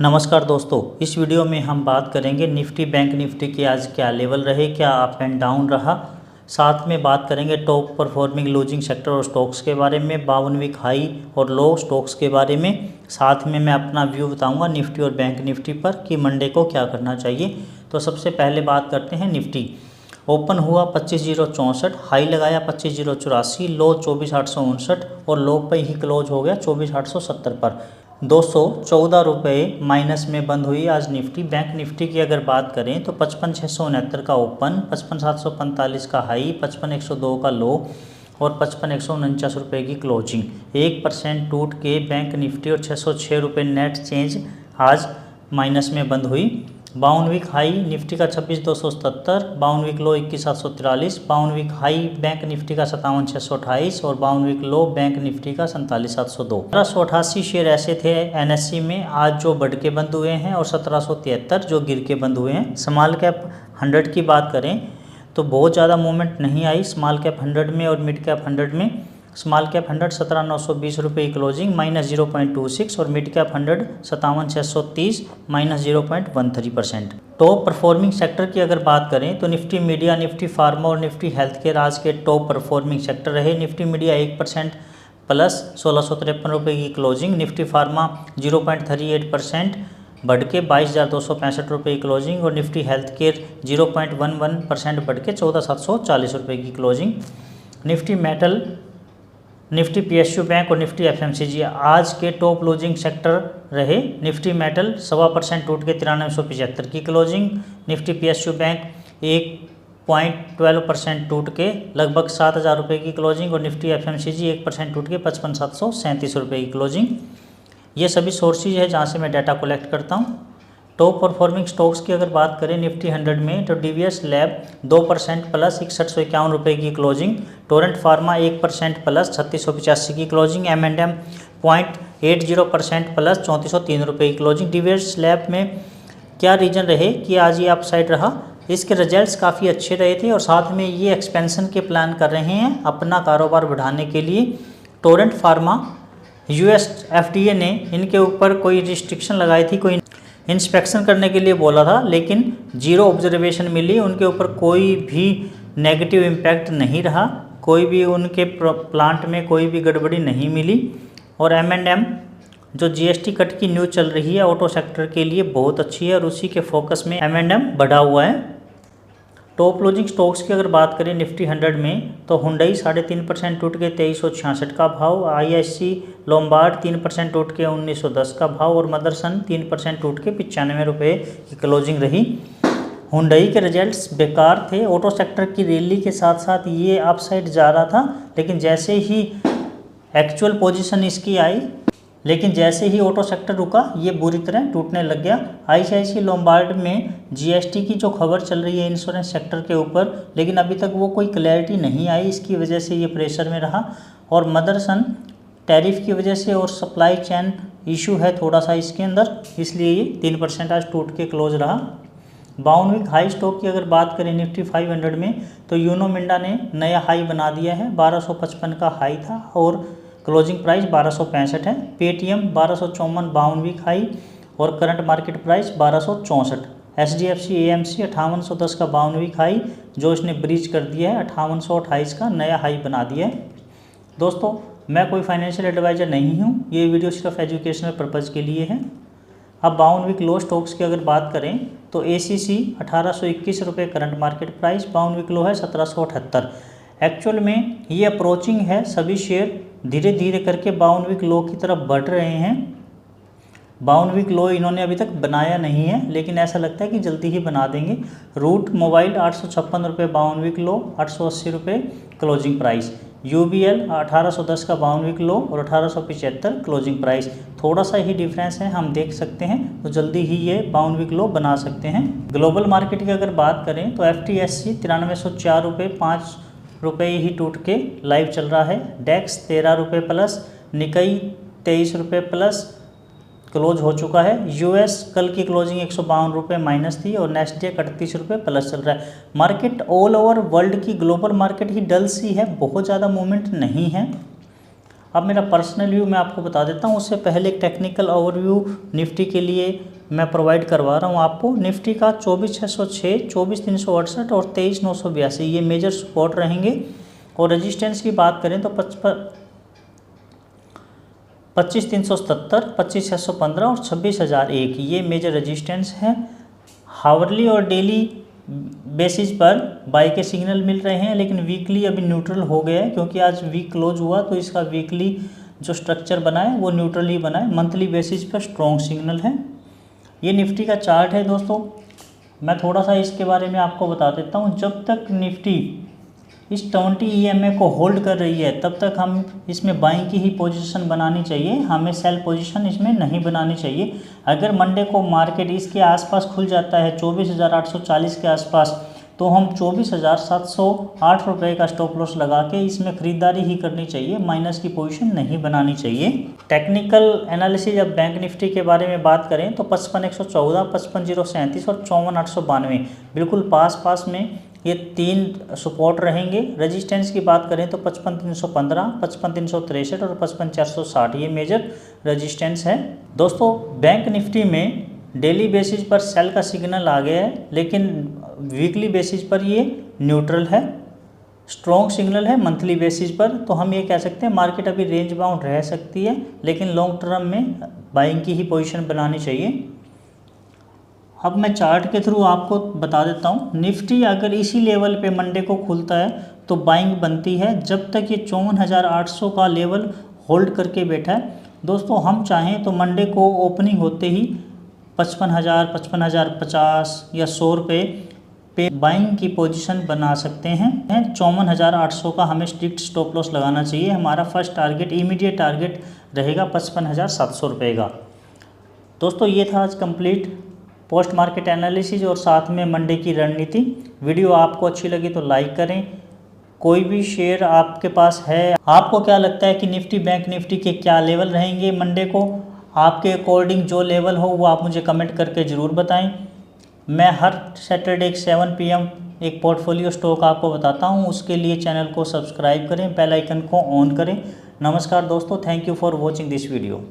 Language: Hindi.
नमस्कार दोस्तों, इस वीडियो में हम बात करेंगे निफ्टी बैंक निफ्टी के आज क्या लेवल रहे, क्या अप एंड डाउन रहा। साथ में बात करेंगे टॉप परफॉर्मिंग लूजिंग सेक्टर और स्टॉक्स के बारे में, 52 वीक हाई और लो स्टॉक्स के बारे में। साथ में मैं अपना व्यू बताऊंगा निफ्टी और बैंक निफ्टी पर कि मंडे को क्या करना चाहिए। तो सबसे पहले बात करते हैं निफ्टी। ओपन हुआ 25,064, हाई लगाया 25,084, लो 24,859 और लो पे ही क्लोज हो गया 24,870 पर। 214 रुपये माइनस में बंद हुई आज निफ्टी। बैंक निफ्टी की अगर बात करें तो 55,669 का ओपन, 55,745 का हाई, 55,102 का लो और 55,149 रुपये की क्लोजिंग। 1% टूट के बैंक निफ्टी और 606 रुपये नेट चेंज आज माइनस में बंद हुई। 52 वीक हाई निफ्टी का 26,277, 52 week low 21,743, 52 week high bank Nifty का 57,628 और 52 वीक लो बैंक निफ्टी का 47,702। 1788 शेयर ऐसे थे एनएससी में आज जो बढ़ के बंद हुए हैं और 1773 जो गिर के बंद हुए हैं। स्मॉल कैप 100 की बात करें तो बहुत ज़्यादा मूवमेंट नहीं आई स्मॉल कैप 100 में और मिड कैप 100 में। स्मॉल कैप 100 17,920 रुपये की क्लोजिंग माइनस 0.26 और mid cap 100 57,630 minus 0.13%। Top performing sector की अगर बात करें तो निफ्टी मीडिया, निफ्टी फार्मा और निफ्टी हेल्थ केयर आज के टॉप परफॉर्मिंग सेक्टर रहे। निफ्टी मीडिया 1% प्लस 1653 रुपये की क्लोजिंग, निफ्टी फार्मा 0.38% बढ़ के 22,265 रुपये की क्लोजिंग और निफ्टी हेल्थ केयर 0.11% बढ़ के 14,740 रुपये की closing. Nifty metal, Nifty PSU bank और निफ्टी एफएमसीजी आज के टॉप लूजिंग सेक्टर रहे। निफ्टी मेटल 1.25% टूट के 9375 की क्लोजिंग, निफ्टी पीएसयू बैंक 1.12% टूट के लगभग 7,000 रुपये की क्लोजिंग और निफ्टी एफएमसीजी 1% टूट के 55,737 रुपये की क्लोजिंग। ये सभी सोर्सेज है जहाँ से मैं डाटा कलेक्ट करता हूँ। टॉप परफॉर्मिंग स्टॉक्स की अगर बात करें निफ्टी 100 में तो डीवीएस लैब 2% प्लस 6151 रुपये की क्लोजिंग, टोरेंट फार्मा 1% प्लस 3685 की क्लोजिंग, M&M 0.80% प्लस 3403 रुपये की क्लोजिंग। डीवीएस लैब में क्या रीजन रहे कि आज ये अपसाइड रहा, इसके रिजल्ट्स काफ़ी अच्छे रहे थे और साथ में ये एक्सपेंशन के प्लान कर रहे हैं अपना कारोबार बढ़ाने के लिए। टोरेंट फार्मा US FDA ने इनके ऊपर कोई रिस्ट्रिक्शन लगाई थी, कोई इंस्पेक्शन करने के लिए बोला था, लेकिन जीरो ऑब्जर्वेशन मिली, उनके ऊपर कोई भी नेगेटिव इम्पैक्ट नहीं रहा, कोई भी उनके प्लांट में कोई भी गड़बड़ी नहीं मिली। और M&M जो GST कट की न्यूज़ चल रही है ऑटो सेक्टर के लिए बहुत अच्छी है और उसी के फोकस में M&M बढ़ा हुआ है। टॉप लूजिंग स्टॉक्स की अगर बात करें निफ्टी 100 में तो हुंडई 3.5% टूट के 2366 का भाव, ISC लोम्बार्ड 3% टूट के 1910 का भाव और मदरसन 3% टूट के 95 रुपये की क्लोजिंग रही। हुंडई के रिजल्ट्स बेकार थे, ऑटो सेक्टर की रैली के साथ साथ ये अपसाइड जा रहा था, लेकिन जैसे ही एक्चुअल पोजीशन इसकी आई, लेकिन जैसे ही ऑटो सेक्टर रुका ये बुरी तरह टूटने लग गया। ICICI लोम्बार्ड में GST की जो खबर चल रही है इंश्योरेंस सेक्टर के ऊपर, लेकिन अभी तक वो कोई क्लैरिटी नहीं आई, इसकी वजह से ये प्रेशर में रहा। और मदरसन टैरिफ की वजह से और सप्लाई चेन इशू है थोड़ा सा इसके अंदर, इसलिए ये 3% आज टूट के क्लोज रहा। 52 वीक हाई स्टॉक की अगर बात करें निफ्टी 500 में तो यूनो मिंडा ने नया हाई बना दिया है, 1255 का हाई था और क्लोजिंग प्राइस 1265 है। पेटीएम 1254 52 वीक हाई और current market price 1264। SDFC AMC 5810 का 52 वीक हाई जो इसने ब्रीच कर दिया है, 5828 का नया हाई बना दिया है। दोस्तों, मैं कोई फाइनेंशियल एडवाइज़र नहीं हूँ, ये वीडियो सिर्फ एजुकेशनल पर्पज़ के लिए है। अब 52 वीक लो स्टॉक्स की अगर बात करें तो ACC 1821 रुपये current market price, 52 week low है 1778। एक्चुअल में ये अप्रोचिंग है, सभी शेयर धीरे धीरे करके 52 वीक लो की तरफ बढ़ रहे हैं। 52 वीक लो इन्होंने अभी तक बनाया नहीं है, लेकिन ऐसा लगता है कि जल्दी ही बना देंगे। रूट मोबाइल 856 रुपये 52 वीक लो, 880 रुपये क्लोजिंग प्राइस। UBL 1810 का 52 वीक लो और 1875 क्लोजिंग प्राइस। थोड़ा सा ही डिफरेंस है, हम देख सकते हैं, तो जल्दी ही ये 52 वीक लो बना सकते हैं। ग्लोबल मार्केट की अगर बात करें तो FTSE 9304 रुपये 5 रुपये ही टूट के लाइव चल रहा है। डेक्स 13 रुपये प्लस, निकई 23 रुपये प्लस क्लोज हो चुका है। US कल की क्लोजिंग 152 रुपये माइनस थी और नेस्डेक 38 रुपये प्लस चल रहा है। मार्केट ऑल ओवर वर्ल्ड की ग्लोबल मार्केट ही डल सी है, बहुत ज़्यादा मूवमेंट नहीं है। अब मेरा पर्सनल व्यू मैं आपको बता देता हूँ, उससे पहले एक टेक्निकल ओवरव्यू निफ्टी के लिए मैं प्रोवाइड करवा रहा हूँ आपको। निफ्टी का 24,606, 24,368 और 23,982 ये मेजर सपोर्ट रहेंगे। और रेजिस्टेंस की बात करें तो 25,377, 25,615 और 26,001 ये मेजर रेजिस्टेंस हैं। हावरली और डेली बेसिस पर बाई के सिग्नल मिल रहे हैं, लेकिन वीकली अभी न्यूट्रल हो गया है क्योंकि आज वीक क्लोज हुआ, तो इसका वीकली जो स्ट्रक्चर बना है वो न्यूट्रल ही बना है। मंथली बेसिस पर स्ट्रॉन्ग सिग्नल है। ये निफ्टी का चार्ट है दोस्तों। मैं थोड़ा सा इसके बारे में आपको बता देता हूँ। जब तक निफ्टी इस 20 EMA को होल्ड कर रही है तब तक हम इसमें बाइंग की ही पोजीशन बनानी चाहिए, हमें सेल पोजीशन इसमें नहीं बनानी चाहिए। अगर मंडे को मार्केट इसके आसपास खुल जाता है 24,840 के आसपास, तो हम 24,708 रुपये का स्टॉप लॉस लगा के इसमें ख़रीदारी ही करनी चाहिए, माइनस की पोजीशन नहीं बनानी चाहिए। टेक्निकल एनालिसिस अब बैंक निफ्टी के बारे में बात करें तो 55,114, 55,037 और 54,892 बिल्कुल पास में ये 3 सपोर्ट रहेंगे। रेजिस्टेंस की बात करें तो 55,315, 55,363 और 55,460 ये मेजर रेजिस्टेंस है। दोस्तों बैंक निफ्टी में डेली बेसिस पर सेल का सिग्नल आ गया है, लेकिन वीकली बेसिस पर ये न्यूट्रल है। स्ट्रॉन्ग सिग्नल है मंथली बेसिस पर, तो हम ये कह सकते हैं मार्केट अभी रेंज बाउंड रह सकती है, लेकिन लॉन्ग टर्म में बाइंग की ही पोजीशन बनानी चाहिए। अब मैं चार्ट के थ्रू आपको बता देता हूँ। निफ्टी अगर इसी लेवल पे मंडे को खुलता है तो बाइंग बनती है, जब तक ये 54,800 का लेवल होल्ड करके बैठा है। दोस्तों हम चाहें तो मंडे को ओपनिंग होते ही 55,000, 55,050 या 100 रुपये पे बाइंग की पोजीशन बना सकते हैं। 54,800 का हमें स्ट्रिक्ट स्टॉप लॉस लगाना चाहिए। हमारा फर्स्ट टारगेट, इमीडिएट टारगेट रहेगा 55,700 रुपये का। दोस्तों ये था आज कंप्लीट पोस्ट मार्केट एनालिसिस और साथ में मंडे की रणनीति। वीडियो आपको अच्छी लगी तो लाइक करें। कोई भी शेयर आपके पास है, आपको क्या लगता है कि निफ्टी बैंक निफ्टी के क्या लेवल रहेंगे मंडे को, आपके अकॉर्डिंग जो लेवल हो वो आप मुझे कमेंट करके ज़रूर बताएं। मैं हर सैटरडे 7 PM एक पोर्टफोलियो स्टॉक आपको बताता हूं, उसके लिए चैनल को सब्सक्राइब करें, बेल आइकन को ऑन करें। नमस्कार दोस्तों, thank you for watching this video.